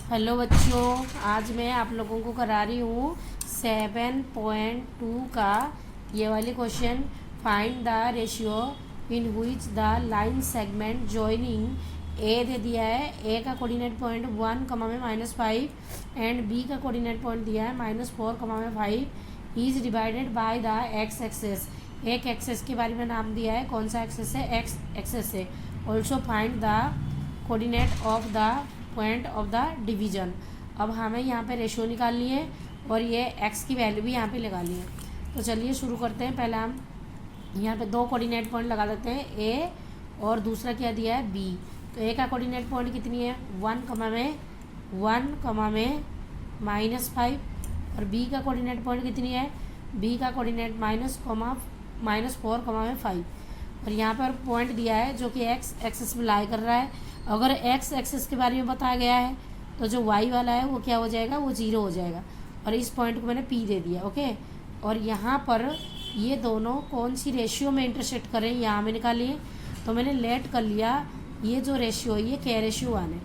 Hello बच्चों, आज मैं आप लोगों को करा रही हूँ 7.2 का ये वाली question. Find the ratio in which the line segment joining A दे दिया है। ए का कोऑर्डिनेट पॉइंट 1 कमा में -5 एंड बी का कोऑर्डिनेट पॉइंट दिया है -4 कमा में 5 is divided by the X axis. एक एक्सेस के बारे में नाम दिया है, कौन सा एक्सेस है? एक्स एक्सेस है। Also find the coordinate of the point of the division. अब हमें यहाँ पे रेशियो निकालनी है और ये एक्स की वैल्यू भी यहाँ पे लगा ली है। तो चलिए शुरू करते हैं। पहले हम यहाँ पे दो कोऑर्डिनेट पॉइंट लगा देते हैं, ए और दूसरा क्या दिया है, बी। तो ए का कोऑर्डिनेट पॉइंट कितनी है, 1 कमा में -5 और बी का कोऑर्डिनेट पॉइंट कितनी है, बी का कोऑर्डिनेट -4 कमा में 5। और यहाँ पर पॉइंट दिया है जो कि एक्स एक्सिस में लाई कर रहा है। अगर एक्स एक्सिस के बारे में बताया गया है तो जो वाई वाला है वो क्या हो जाएगा, वो 0 हो जाएगा। और इस पॉइंट को मैंने पी दे दिया, ओके। और यहाँ पर ये दोनों कौन सी रेशियो में इंटरसेक्ट करें, यहाँ में निकालिए। तो मैंने लेट कर लिया, ये जो रेशियो है ये के रेशियो 1 है।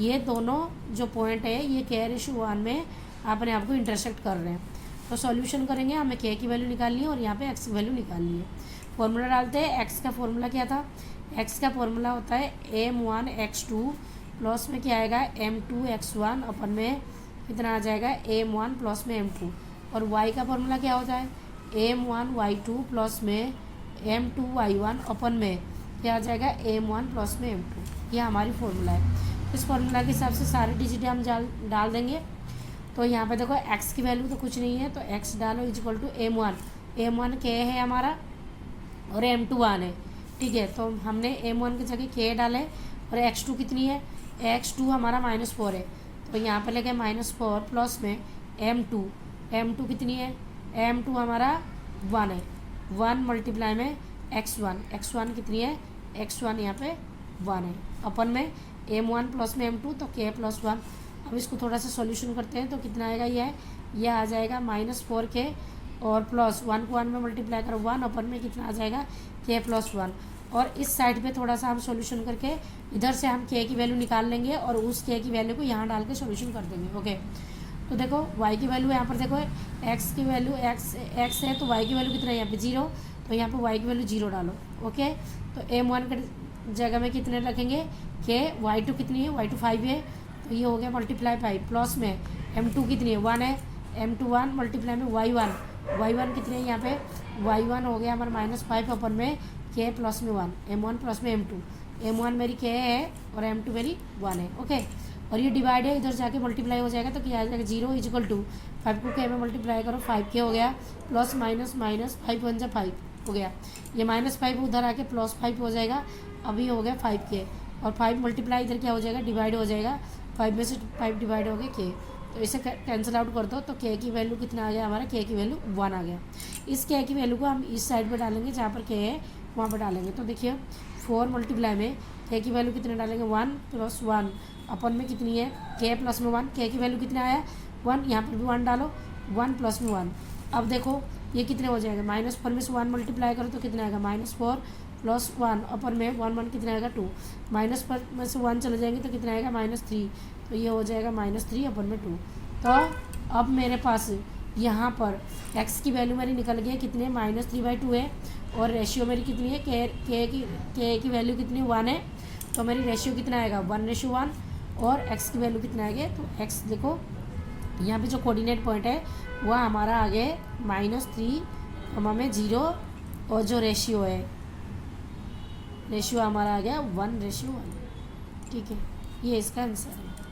ये दोनों जो पॉइंट है ये के रेशियो 1 में अपने आप को इंटरसेक्ट कर रहे हैं। तो सॉल्यूशन करेंगे, हमें के की वैल्यू निकालनी है और यहाँ पे एक्स की वैल्यू निकालनी है। फॉर्मूला डालते हैं। एक्स का फॉर्मूला क्या था, एक्स का फॉर्मूला होता है m1 x2 प्लस में क्या आएगा m2 x1 अपन में कितना आ जाएगा m1 प्लस में m2। और y का फॉर्मूला क्या होता है m1 y2 प्लस में m2 y1 अपन में क्या आ जाएगा m1 प्लस में m2। ये हमारी फॉर्मूला है। इस फॉर्मूला के हिसाब से सारे डिजिट हम डाल देंगे। तो यहाँ पे देखो x की वैल्यू तो कुछ नहीं है, तो x डालो इक्वल टू m1 के है हमारा और m2 1 है, ठीक है। तो हमने m1 की जगह के डाले और x2 कितनी है, x2 हमारा -4 है। तो यहाँ पे लगे -4 प्लस में m2 कितनी है, m2 हमारा 1 है। 1 मल्टीप्लाई में x1 कितनी है, x1 यहाँ पे 1 है। अपन में m1 प्लस में m2 तो k प्लस 1। अब इसको थोड़ा सा सॉल्यूशन करते हैं तो कितना आएगा, ये आ जाएगा -4k और प्लस 1 को 1 में मल्टीप्लाई करो 1 अपन में कितना आ जाएगा k प्लस 1। और इस साइड पे थोड़ा सा हम सॉल्यूशन करके इधर से हम k की वैल्यू निकाल लेंगे और उस k की वैल्यू को यहाँ डाल के सॉल्यूशन कर देंगे, ओके। तो देखो y की वैल्यू यहाँ पर देखो x की वैल्यू x है तो y की वैल्यू कितना है यहाँ पे 0, तो यहाँ पे y की वैल्यू 0 डालो, ओके। तो m1 के जगह में कितने रखेंगे k, y2 कितनी है, y2 5 है, तो ये हो गया मल्टीप्लाई 5 प्लस में m2 कितनी है 1 है, m2 1 मल्टीप्लाई में y1 कितने हैं यहाँ पे, y1 हो गया हमारा -5 अपन में k प्लस में 1, m1 प्लस में m1 मेरी k है और m2 मेरी 1 है, ओके। और ये डिवाइड है, इधर जाके मल्टीप्लाई हो जाएगा तो क्या आ जाएगा 0 इक्वल टू 5 को k में मल्टीप्लाई करो 5k हो गया प्लस -5 1 5 हो गया। ये -5 उधर आके +5 हो जाएगा, अभी हो गया 5k और 5 मल्टीप्लाई इधर क्या हो जाएगा, डिवाइड हो जाएगा। 5 में से 5 डिवाइड हो गया k, तो इसे कैंसिल आउट कर दो तो k की वैल्यू कितना आ गया हमारा, k की वैल्यू 1 आ गया। इस k की वैल्यू को हम इस साइड पर डालेंगे जहाँ पर k है वहाँ पर डालेंगे। तो देखिए 4 मल्टीप्लाई में k की वैल्यू कितने डालेंगे 1 प्लस 1 अपन में कितनी है k प्लस में 1, k की वैल्यू कितना आया 1, यहाँ पर भी 1 डालो 1 प्लस में 1। अब देखो ये कितने हो जाएगा, -4 में से 1 मल्टीप्लाई करो तो कितना आएगा -4 प्लस 1 अपन में 1 कितना आएगा 2, -4 में से 1 चले जाएंगे तो कितना आएगा -3, तो ये हो जाएगा -3 अपन में 2। तो अब मेरे पास यहाँ पर x की वैल्यू मेरी निकल गई कितनी है -3/2 है और रेशियो मेरी कितनी है k की वैल्यू कितनी 1 है, तो मेरी रेशियो कितना आएगा 1:1। और x की वैल्यू कितना आएगा, तो x देखो यहाँ पे जो कोऑर्डिनेट पॉइंट है वह हमारा आगे -3 में 0 और जो रेशियो है रेशियो हमारा आ गया 1:1, ठीक है। ये इसका आंसर है।